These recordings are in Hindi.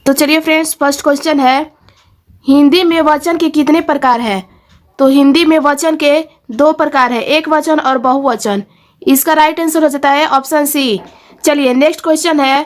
तो चलिए फ्रेंड्स, फर्स्ट क्वेश्चन है, हिंदी में वचन के कितने प्रकार हैं? तो हिंदी में वचन के 2 प्रकार है, एक वचन और बहुवचन। इसका राइट आंसर हो जाता है ऑप्शन सी। चलिए नेक्स्ट क्वेश्चन है,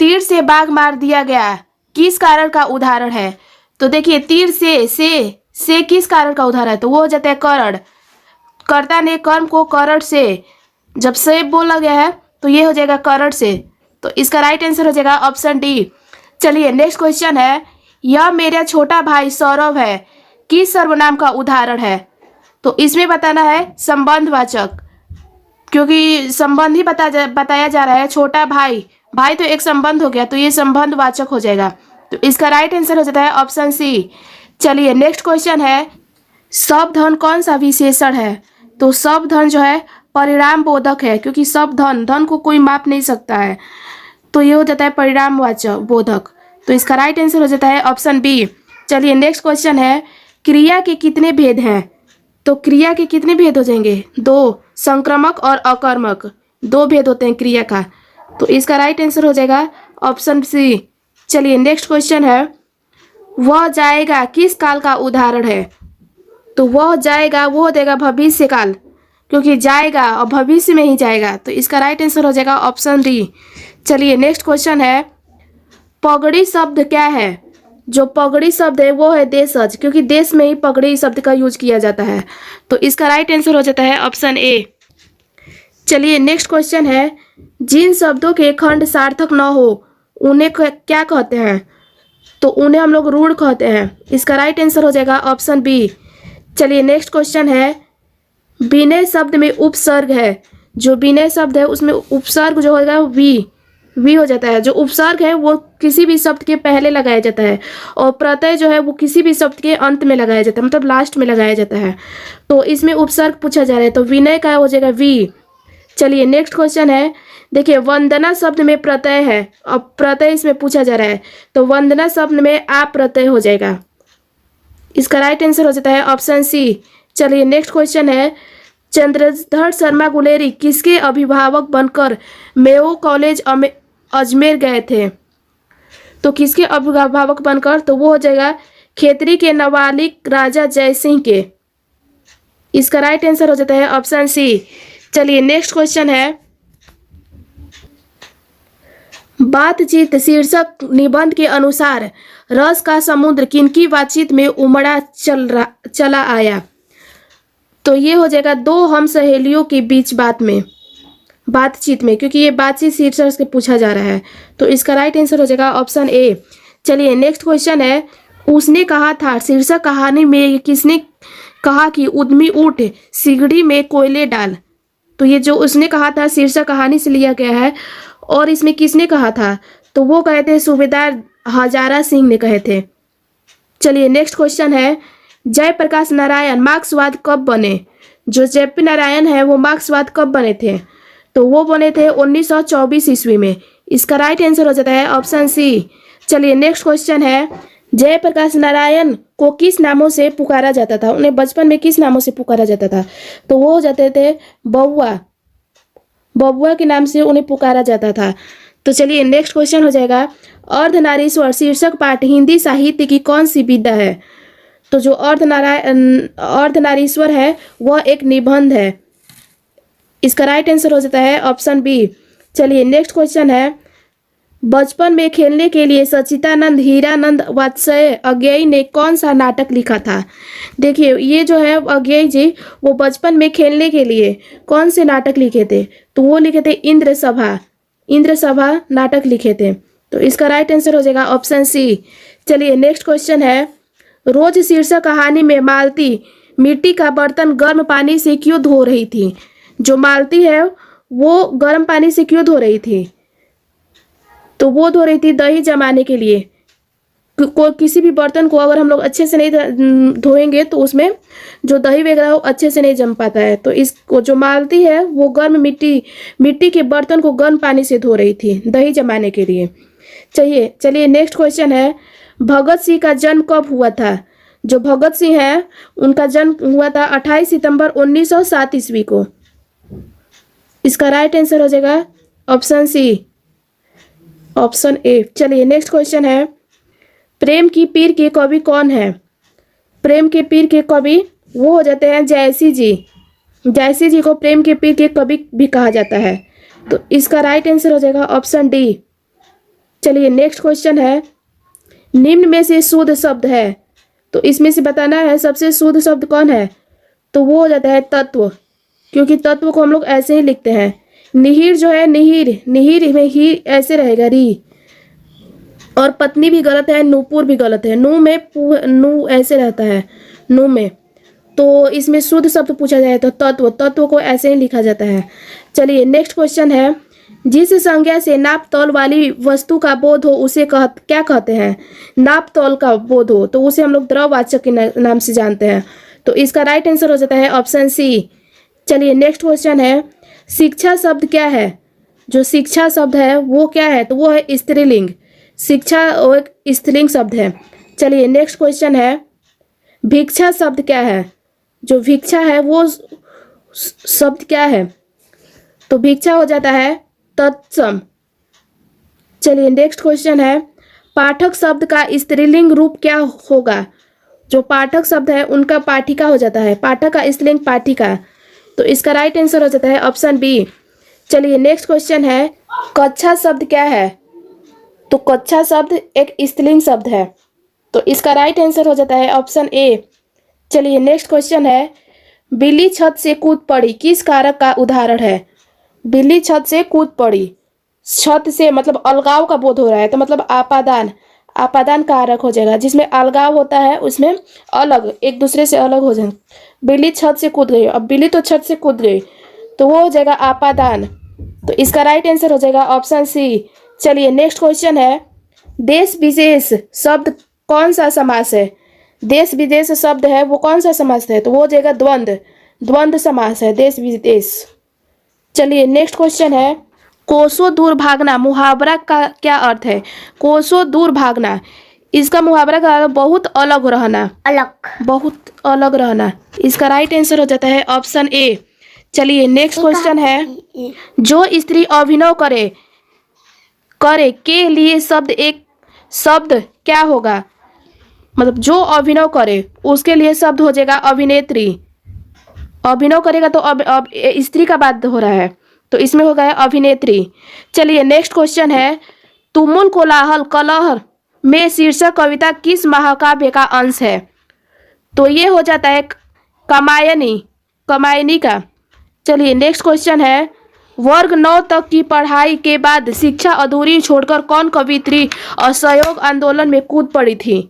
तीर से बाघ मार दिया गया किस कारण का उदाहरण है? तो देखिए, तीर से किस कारण का उदाहरण है? तो वो हो जाता है करण। कर्ता ने कर्म को करण से, जब से बोला गया है तो ये हो जाएगा करण से। तो इसका राइट आंसर हो जाएगा ऑप्शन डी। चलिए नेक्स्ट क्वेश्चन है, यह मेरा छोटा भाई सौरभ है किस सर्वनाम का उदाहरण है? तो इसमें बताना है संबंधवाचक, क्योंकि संबंध ही बताया जा रहा है। छोटा भाई, भाई तो एक संबंध हो गया, तो ये संबंधवाचक हो जाएगा। तो इसका राइट आंसर हो जाता है ऑप्शन सी। चलिए नेक्स्ट क्वेश्चन है, शब्दधन कौन सा विशेषण है? तो शब्दधन जो है परिणाम बोधक है, क्योंकि शब्दधन, धन को कोई माप नहीं सकता है, तो ये हो जाता है परिणामवाचक बोधक। तो इसका राइट आंसर हो जाता है ऑप्शन बी। चलिए नेक्स्ट क्वेश्चन है, क्रिया के कितने भेद हैं? तो क्रिया के कितने भेद हो जाएंगे? 2, संक्रामक और अकर्मक, 2 भेद होते हैं क्रिया का। तो इसका राइट आंसर हो जाएगा ऑप्शन सी। चलिए नेक्स्ट क्वेश्चन है, वह जाएगा किस काल का उदाहरण है? तो वह जाएगा, वो देगा भविष्य काल, क्योंकि जाएगा और भविष्य में ही जाएगा। तो इसका राइट आंसर हो जाएगा ऑप्शन डी। चलिए नेक्स्ट क्वेश्चन है, पगड़ी शब्द क्या है? जो पगड़ी शब्द है वो है देशज, क्योंकि देश में ही पगड़ी शब्द का यूज किया जाता है। तो इसका राइट आंसर हो जाता है ऑप्शन ए। चलिए नेक्स्ट क्वेश्चन है, जिन शब्दों के खंड सार्थक न हो उन्हें क्या कहते हैं? तो उन्हें हम लोग रूढ़ कहते हैं। इसका राइट आंसर हो जाएगा ऑप्शन बी। चलिए नेक्स्ट क्वेश्चन है, विनय शब्द में उपसर्ग है, जो विनय शब्द है उसमें उपसर्ग जो होगा वी हो जाता है। जो उपसर्ग है वो किसी भी शब्द के पहले लगाया जाता है, और प्रत्यय जो है वो किसी भी शब्द के अंत में लगाया जाता है, मतलब लास्ट में लगाया जाता है। तो इसमें उपसर्ग पूछा जा रहा है, तो विनय का हो जाएगा वी। चलिए नेक्स्ट क्वेश्चन है, देखिए वंदना शब्द में प्रत्यय है, अब प्रत्यय इसमें पूछा जा रहा है, तो वंदना शब्द में आ प्रत्यय हो जाएगा। इसका राइट आंसर हो जाता है ऑप्शन सी। चलिए नेक्स्ट क्वेश्चन है, चंद्रधर शर्मा गुलेरी किसके अभिभावक बनकर मेयो कॉलेज अजमेर गए थे? तो किसके अभिभावक बनकर? तो वो हो जाएगा खेतरी के नवालिक राजा जयसिंह के। इसका राइट आंसर हो जाता है ऑप्शन सी। चलिए नेक्स्ट क्वेश्चन है, बातचीत शीर्षक निबंध के अनुसार रस का समुद्र किनकी बातचीत में उमड़ा चला आया? तो ये हो जाएगा 2 हम सहेलियों के बीच बातचीत में, क्योंकि ये बातचीत शीर्षक से पूछा जा रहा है। तो इसका राइट आंसर हो जाएगा ऑप्शन ए। चलिए नेक्स्ट क्वेश्चन है, उसने कहा था शीर्षक कहानी में किसने कहा कि उद्यमी उठ सिगड़ी में कोयले डाल? तो ये जो उसने कहा था शीर्षक कहानी से लिया गया है, और इसमें किसने कहा था? तो वो कहे थे सूबेदार हजारा सिंह ने कहे थे। चलिए नेक्स्ट क्वेश्चन है, जयप्रकाश नारायण मार्क्सवाद कब बने? जो जयपी नारायण है वो मार्क्सवाद कब बने थे? तो वो बने थे 1924 ईस्वी में। इसका राइट आंसर हो जाता है ऑप्शन सी। चलिए नेक्स्ट क्वेश्चन है, जयप्रकाश नारायण को किस नामों से पुकारा जाता था? उन्हें बचपन में किस नामों से पुकारा जाता था? तो वो हो जाते थे बबुआ के नाम से उन्हें पुकारा जाता था। तो चलिए नेक्स्ट क्वेश्चन हो जाएगा, अर्धनारीश्वर शीर्षक पाठ हिंदी साहित्य की कौन सी विधा है? तो जो अर्धनारीश्वर है वह एक निबंध है। इसका राइट आंसर हो जाता है ऑप्शन बी। चलिए नेक्स्ट क्वेश्चन है, बचपन में खेलने के लिए सचिदानंद हीरानंद वात्स्यय अज्ञेय ने कौन सा नाटक लिखा था? देखिए ये जो है अज्ञेय जी, वो बचपन में खेलने के लिए कौन से नाटक लिखे थे? तो वो लिखे थे इंद्र सभा नाटक लिखे थे। तो इसका राइट आंसर हो जाएगा ऑप्शन सी। चलिए नेक्स्ट क्वेश्चन है, रोज शीर्षक कहानी में मालती मिट्टी का बर्तन गर्म पानी से क्यों धो रही थी? जो मालती है वो गर्म पानी से क्यों धो रही थी? तो वो धो रही थी दही जमाने के लिए। किसी भी बर्तन को अगर हम लोग अच्छे से नहीं धोएंगे तो उसमें जो दही वगैरह वो अच्छे से नहीं जम पाता है। तो इसको जो मालती है वो गर्म मिट्टी के बर्तन को गर्म पानी से धो रही थी दही जमाने के लिए। चलिए नेक्स्ट क्वेश्चन है, भगत सिंह का जन्म कब हुआ था? जो भगत सिंह है उनका जन्म हुआ था 28 सितंबर 1907 ईस्वी को। इसका राइट आंसर हो जाएगा ऑप्शन सी, ऑप्शन ए। चलिए नेक्स्ट क्वेश्चन है, प्रेम की पीर के कवि कौन है? प्रेम के पीर के कवि वो हो जाते हैं जयसी जी। जयसी जी को प्रेम के पीर के कवि भी कहा जाता है। तो इसका राइट आंसर हो जाएगा ऑप्शन डी। चलिए नेक्स्ट क्वेश्चन है, निम्न में से शुद्ध शब्द है। तो इसमें से बताना है सबसे शुद्ध शब्द कौन है। तो वो हो जाता है तत्व, क्योंकि तत्व को हम लोग ऐसे ही लिखते हैं। निहिर जो है, निहिर, निहिर में ही ऐसे रहेगा री, और पत्नी भी गलत है, नूपुर भी गलत है। नू में नू ऐसे रहता है, नू में। तो इसमें शुद्ध शब्द पूछा जाए तो तत्व, तत्व को ऐसे ही लिखा जाता है। चलिए नेक्स्ट क्वेश्चन है, जिस संज्ञा से नाप तौल वाली वस्तु का बोध हो उसे क्या कहते हैं? नाप तौल का बोध हो तो उसे हम लोग द्रववाचक के नाम से जानते हैं। तो इसका राइट आंसर हो जाता है ऑप्शन सी। चलिए नेक्स्ट क्वेश्चन है, शिक्षा शब्द क्या है? जो शिक्षा शब्द है वो क्या है? तो वो है स्त्रीलिंग। शिक्षा वो एक स्त्रीलिंग शब्द है। चलिए नेक्स्ट क्वेश्चन है, भिक्षा शब्द क्या है? जो भिक्षा है वो शब्द क्या है? तो भिक्षा हो जाता है तत्सम। चलिए नेक्स्ट क्वेश्चन है, पाठक शब्द का स्त्रीलिंग रूप क्या होगा? जो पाठक शब्द है उनका पाठिका हो जाता है। पाठक का स्त्रीलिंग पाठिका। तो इसका राइट आंसर हो जाता है ऑप्शन बी। चलिए नेक्स्ट क्वेश्चन है, कक्षा शब्द क्या है? तो कक्षा शब्द एक स्त्रीलिंग शब्द है। तो इसका राइट आंसर हो जाता है ऑप्शन ए। चलिए नेक्स्ट क्वेश्चन है, बिल्ली छत से कूद पड़ी किस कारक का उदाहरण है? बिल्ली छत से कूद पड़ी, छत से मतलब अलगाव का बोध हो रहा है, तो मतलब आपादान, आपादान कारक हो जाएगा। जिसमें अलगाव होता है उसमें अलग, एक दूसरे से अलग हो जाए। बिल्ली छत से कूद गई, अब बिल्ली तो छत से कूद गई, तो वो हो जाएगा आपादान। तो इसका राइट आंसर हो जाएगा ऑप्शन सी। चलिए नेक्स्ट क्वेश्चन है, देश विशेष शब्द कौन सा समास है? देश विदेश शब्द है वो कौन सा समास है? तो वो हो जाएगा द्वंद्व, द्वंद्व समास है देश विदेश। चलिए नेक्स्ट क्वेश्चन है, कोसों दूर भागना मुहावरा का क्या अर्थ है? कोसों दूर भागना, इसका मुहावरा का अर्थ बहुत अलग रहना, अलग, बहुत अलग रहना। इसका राइट आंसर हो जाता है ऑप्शन ए। चलिए नेक्स्ट क्वेश्चन है, जो स्त्री अभिनय करे करे के लिए शब्द एक शब्द क्या होगा? मतलब जो अभिनय करे उसके लिए शब्द हो जाएगा अभिनेत्री। अभिनय करेगा तो अब स्त्री का बात हो रहा है, तो इसमें हो गया अभिनेत्री। चलिए नेक्स्ट क्वेश्चन है, तुमुल कोलाहल कलह में शीर्षक कविता किस महाकाव्य का अंश है? तो ये हो जाता है कामायनी, कामायनी का। चलिए नेक्स्ट क्वेश्चन है, वर्ग 9 तक की पढ़ाई के बाद शिक्षा अधूरी छोड़कर कौन कवित्री असहयोग आंदोलन में कूद पड़ी थी?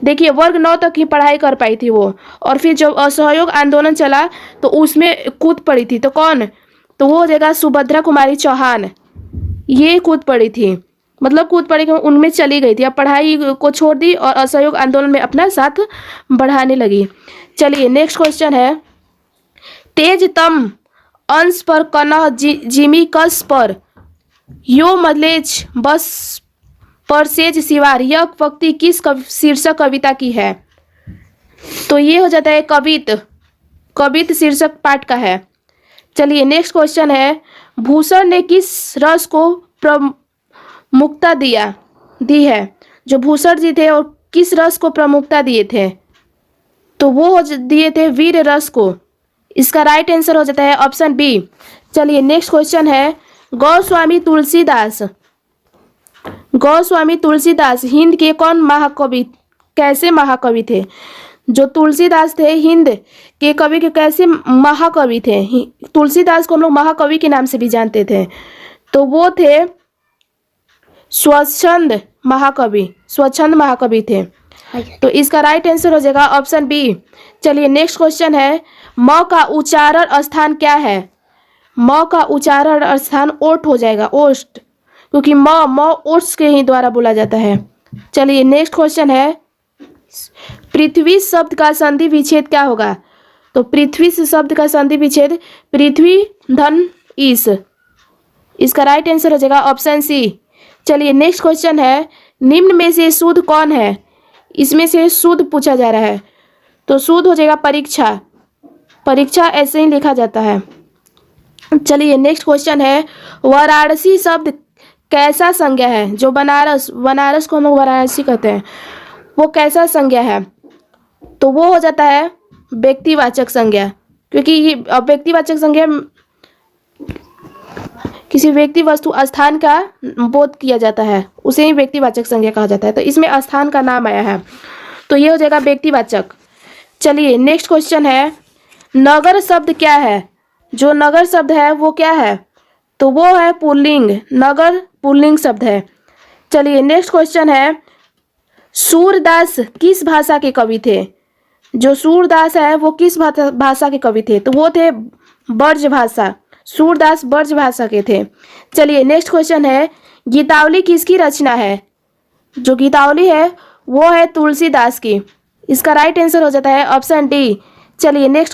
देखिए वर्ग 9 तक की पढ़ाई कर पाई थी वो, और फिर जब असहयोग आंदोलन चला तो उसमें कूद पड़ी थी। तो कौन? तो वो हो जाएगा सुभद्रा कुमारी चौहान। ये कूद पड़ी थी, मतलब कूद पड़ी, उनमें चली गई थी, अब पढ़ाई को छोड़ दी और असहयोग आंदोलन में अपना साथ बढ़ाने लगी। चलिए नेक्स्ट क्वेश्चन है, तेज तम अंश पर कनह जिमी कस पर यो मलेच बस पर सेज सिवार, यह पंक्ति किस शीर्षक कविता की है? तो ये हो जाता है कवित, कवित शीर्षक पाठ का है। चलिए नेक्स्ट क्वेश्चन है, भूषण ने किस रस को प्रमुखता दी है? जो भूषण जी थे और किस रस को प्रमुखता दिए थे? तो वो दिए थे वीर रस को। इसका राइट आंसर हो जाता है ऑप्शन बी। चलिए नेक्स्ट क्वेश्चन है, गोस्वामी तुलसीदास, गोस्वामी तुलसीदास हिंद के कौन महाकवि, कैसे महाकवि थे? जो तुलसीदास थे हिंद के कवि के कैसे महाकवि थे? तुलसीदास को हम लोग महाकवि के नाम से भी जानते थे। तो वो थे स्वच्छंद महाकवि, स्वच्छंद महाकवि थे। तो इसका राइट आंसर हो जाएगा ऑप्शन बी। चलिए नेक्स्ट क्वेश्चन है, म का उच्चारण स्थान क्या है? म का उच्चारण स्थान ओठ हो जाएगा, ओष्ठ, क्योंकि म ओट्स के ही द्वारा बोला जाता है। चलिए नेक्स्ट क्वेश्चन है, पृथ्वी शब्द का संधि विच्छेद क्या होगा? तो पृथ्वी शब्द का संधि विच्छेद पृथ्वी धन ईश। इसका राइट आंसर हो जाएगा ऑप्शन सी। चलिए नेक्स्ट क्वेश्चन है, निम्न में से शुद्ध कौन है? इसमें से शुद्ध पूछा जा रहा है, तो शुद्ध हो जाएगा परीक्षा, परीक्षा ऐसे ही लिखा जाता है। चलिए नेक्स्ट क्वेश्चन है, वाराणसी शब्द कैसा संज्ञा है? जो बनारस, बनारस को हम लोग वाराणसी कहते हैं, वो कैसा संज्ञा है? तो वो हो जाता है व्यक्तिवाचक संज्ञा, क्योंकि ये व्यक्तिवाचक संज्ञा किसी व्यक्ति वस्तु स्थान का बोध किया जाता है, उसे ही व्यक्तिवाचक संज्ञा कहा जाता है। तो इसमें स्थान का नाम आया है, तो ये हो जाएगा व्यक्तिवाचक। चलिए नेक्स्ट क्वेश्चन है, नगर शब्द क्या है? जो नगर शब्द है वो क्या है? तो वो है पुल्लिंग। नगर पुल्लिंग शब्द है। चलिए नेक्स्ट क्वेश्चन है, सूरदास किस भाषा के कवि थे? जो सूरदास है वो किस भाषा के कवि थे? तो वो थे ब्रज भाषा। सूरदास ब्रज भाषा के थे। चलिए नेक्स्ट क्वेश्चन है, गीतावली किसकी रचना है? जो गीतावली है वो है तुलसीदास की। इसका राइट आंसर हो जाता है ऑप्शन डी। चलिए नेक्स्ट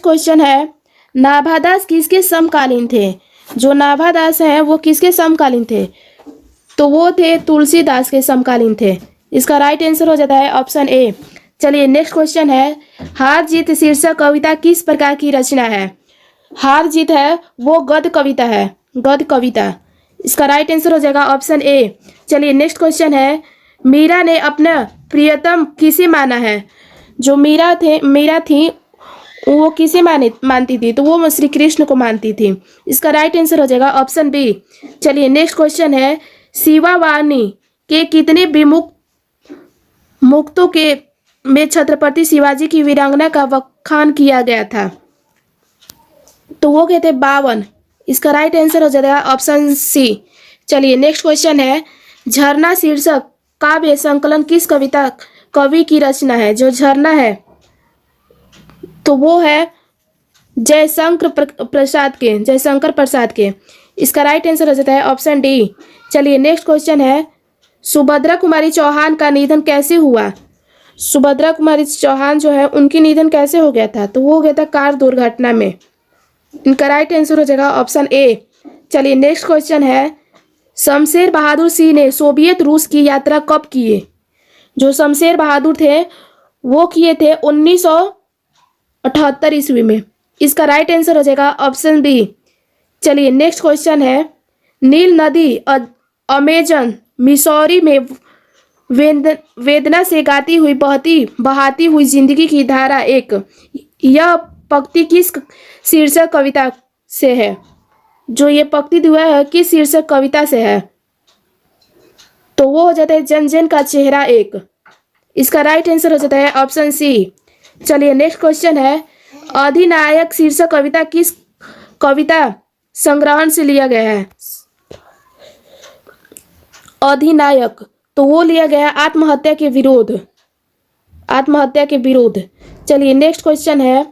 क्वेश्चन है, नाभादास किसके समकालीन थे? जो नाभादास हैं वो किसके समकालीन थे? तो वो थे तुलसीदास के समकालीन थे। इसका राइट आंसर हो जाता है ऑप्शन ए। चलिए नेक्स्ट क्वेश्चन है, हार जीत शीर्षक कविता किस प्रकार की रचना है? हार जीत है वो गद्य कविता है, गद्य कविता। इसका राइट आंसर हो जाएगा ऑप्शन ए। चलिए नेक्स्ट क्वेश्चन है, मीरा ने अपना प्रियतम किसे माना है? जो मीरा थी वो किसे मानती थी? तो वो श्री कृष्ण को मानती थी। इसका राइट आंसर हो जाएगा ऑप्शन बी। चलिए नेक्स्ट क्वेश्चन है, शिवावाणी के कितने मुक्तों के में छत्रपति शिवाजी की वीरांगना का वखान किया गया था? तो वो कहते 52। इसका राइट आंसर हो जाएगा ऑप्शन सी। चलिए नेक्स्ट क्वेश्चन है, झरना शीर्षक काव्य संकलन किस कवि की रचना है? जो झरना है तो वो है जयशंकर प्रसाद के। इसका राइट आंसर हो जाता है ऑप्शन डी। चलिए नेक्स्ट क्वेश्चन है, सुभद्रा कुमारी चौहान का निधन कैसे हुआ? सुभद्रा कुमारी चौहान जो है उनकी निधन कैसे हो गया था? तो वो हो गया था कार दुर्घटना में। इनका राइट आंसर हो जाएगा ऑप्शन ए। चलिए नेक्स्ट क्वेश्चन है, शमशेर बहादुर सिंह ने सोवियत रूस की यात्रा कब किए? जो शमशेर बहादुर थे वो किए थे 1978 ईस्वी में। इसका राइट आंसर हो जाएगा ऑप्शन बी। चलिए नेक्स्ट क्वेश्चन है, नील नदी अमेजन मिसौरी में वेदना से गाती हुई बहाती हुई जिंदगी की धारा एक, यह पंक्ति किस शीर्षक कविता से है? जो ये पंक्ति दुआ है किस शीर्षक कविता से है? तो वो हो जाता है जन जन का चेहरा एक। इसका राइट आंसर हो जाता है ऑप्शन सी। चलिए नेक्स्ट क्वेश्चन है, अधिनायक शीर्षक कविता किस कविता संग्रहण से लिया गया है? अधिनायक तो वो लिया गया आत्महत्या के विरोध। चलिए नेक्स्ट क्वेश्चन है,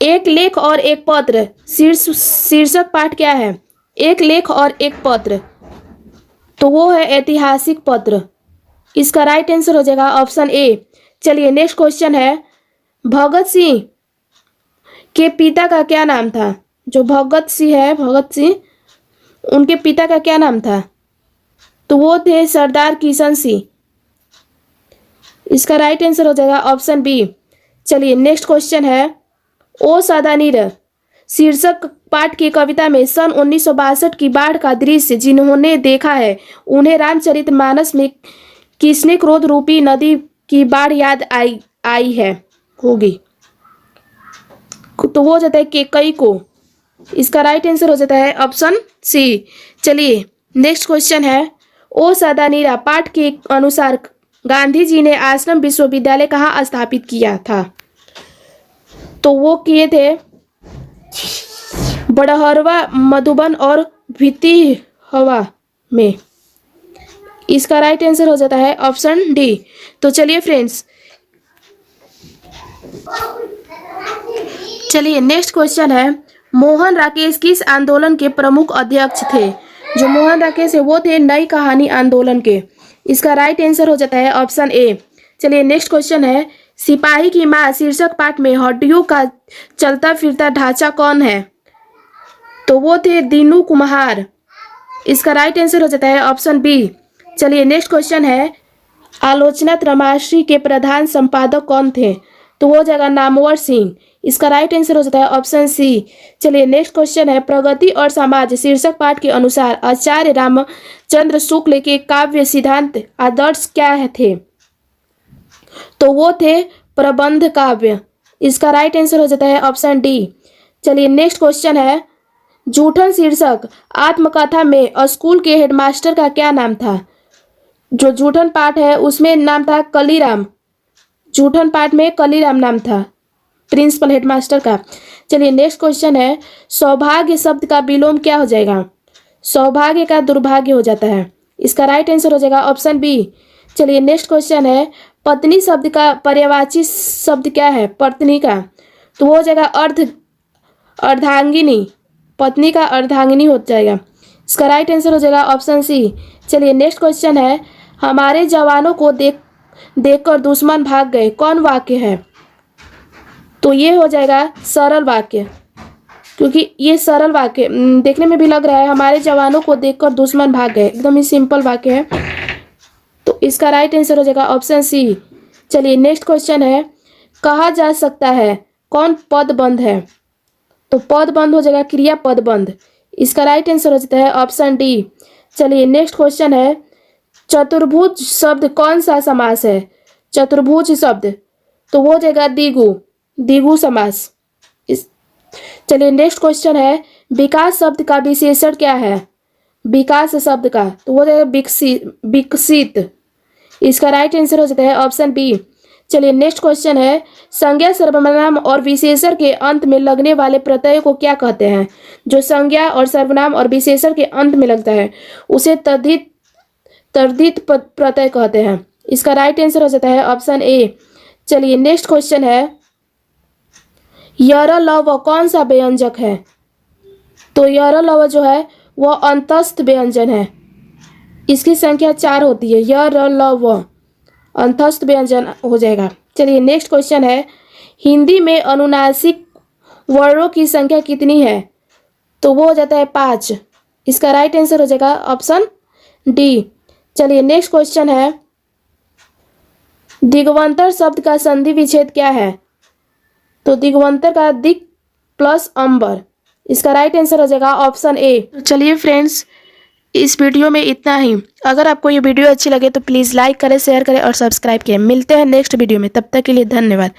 एक लेख और एक पत्र शीर्षक पाठ क्या है? एक लेख और एक पत्र तो वो है ऐतिहासिक पत्र। इसका राइट आंसर हो जाएगा ऑप्शन ए। चलिए नेक्स्ट क्वेश्चन है, भगत सिंह के पिता का क्या नाम था? जो भगत सिंह उनके पिता का क्या नाम था? तो वो थे सरदार किशन सिंह। इसका राइट आंसर हो जाएगा ऑप्शन बी। चलिए नेक्स्ट क्वेश्चन है, ओ सदानीर शीर्षक पाठ की कविता में सन 1962 की बाढ़ का दृश्य जिन्होंने देखा है उन्हें रामचरितमानस में किसने क्रोध रूपी नदी की बाढ़ याद आई है होगी? तो वो हो जाता है केकई को। इसका राइट आंसर हो जाता है ऑप्शन सी। चलिए नेक्स्ट क्वेश्चन है, ओ सदानीरा पाठ के अनुसार गांधी जी ने आश्रम विश्वविद्यालय कहाँ स्थापित किया था? तो वो किए थे बड़हरवा, मधुबन और भितिहवा में। इसका राइट आंसर हो जाता है ऑप्शन डी। तो चलिए फ्रेंड्स, नेक्स्ट क्वेश्चन है, मोहन राकेश किस आंदोलन के प्रमुख अध्यक्ष थे? जो मोहन राकेश है वो थे नई कहानी आंदोलन के। इसका राइट आंसर हो जाता है ऑप्शन ए। चलिए नेक्स्ट क्वेश्चन है, सिपाही की मां शीर्षक पाठ में हड्डियों का चलता फिरता ढांचा कौन है? तो वो थे दीनू कुम्हार। इसका राइट आंसर हो जाता है ऑप्शन बी। चलिए नेक्स्ट क्वेश्चन है, आलोचना त्रयमासिक के प्रधान संपादक कौन थे? तो वो जगह नामवर सिंह। इसका राइट आंसर हो जाता है ऑप्शन सी। चलिए नेक्स्ट क्वेश्चन है, प्रगति और समाज शीर्षक पाठ के अनुसार आचार्य रामचंद्र शुक्ल के काव्य सिद्धांत आदर्श क्या थे? तो वो थे प्रबंध काव्य। इसका राइट आंसर हो जाता है ऑप्शन डी। चलिए नेक्स्ट क्वेश्चन है, जूठन शीर्षक आत्मकथा में स्कूल के हेडमास्टर का क्या नाम था? जो जूठन पाठ है उसमें नाम था कलीराम। जूठन पाठ में कलीराम नाम था प्रिंसिपल हेडमास्टर का। चलिए नेक्स्ट क्वेश्चन है, सौभाग्य शब्द का विलोम क्या हो जाएगा? सौभाग्य का दुर्भाग्य हो जाता है। इसका राइट आंसर हो जाएगा ऑप्शन बी। चलिए नेक्स्ट क्वेश्चन है, पत्नी शब्द का पर्यायवाची शब्द क्या है? पत्नी का, तो वो हो जाएगा अर्धांगिनी। पत्नी का अर्धांगिनी हो जाएगा। इसका राइट आंसर हो जाएगा ऑप्शन सी। चलिए नेक्स्ट क्वेश्चन है, हमारे जवानों को देखकर दुश्मन भाग गए, कौन वाक्य है? तो ये हो जाएगा सरल वाक्य, क्योंकि ये सरल वाक्य देखने में भी लग रहा है हमारे जवानों को देखकर दुश्मन भाग गए, एकदम ही सिंपल वाक्य है। तो इसका राइट आंसर हो जाएगा ऑप्शन सी। चलिए नेक्स्ट क्वेश्चन है, कहा जा सकता है कौन पद बंध है? तो पद बंध हो जाएगा क्रिया पद बंध। इसका राइट आंसर हो जाता है ऑप्शन डी। चलिए नेक्स्ट क्वेश्चन है, चतुर्भुज शब्द कौन सा समास है? चतुर्भुज शब्द, तो वो हो जाएगा द्विगु समास। चलिए नेक्स्ट क्वेश्चन है, विकास शब्द का विशेषण क्या है? विकास शब्द का, तो वो हो जाएगा विकसित। इसका राइट आंसर हो जाता है ऑप्शन बी। चलिए नेक्स्ट क्वेश्चन है, संज्ञा सर्वनाम और विशेषण के अंत में लगने वाले प्रत्यय को क्या कहते हैं? जो संज्ञा और सर्वनाम और विशेषण के अंत में लगता है उसे तद्धित प्रत्यय कहते हैं। इसका राइट आंसर हो जाता है ऑप्शन ए। चलिए नेक्स्ट क्वेश्चन है, यर लव कौन सा व्यंजक है? तो यर लव जो है वह अंतस्थ व्यंजन है। इसकी संख्या 4 होती है। यर लव अंतस्थ व्यंजन हो जाएगा। चलिए नेक्स्ट क्वेश्चन है, हिंदी में अनुनासिक वर्णों की संख्या कितनी है? तो वो हो जाता है 5। इसका राइट आंसर हो जाएगा ऑप्शन डी। चलिए नेक्स्ट क्वेश्चन है, दिगवंतर शब्द का संधि विच्छेद क्या है? तो दिगवंतर का दिक प्लस अंबर। इसका राइट आंसर हो जाएगा ऑप्शन ए। चलिए फ्रेंड्स, इस वीडियो में इतना ही। अगर आपको ये वीडियो अच्छी लगे तो प्लीज़ लाइक करें, शेयर करें और सब्सक्राइब करें। मिलते हैं नेक्स्ट वीडियो में, तब तक के लिए धन्यवाद।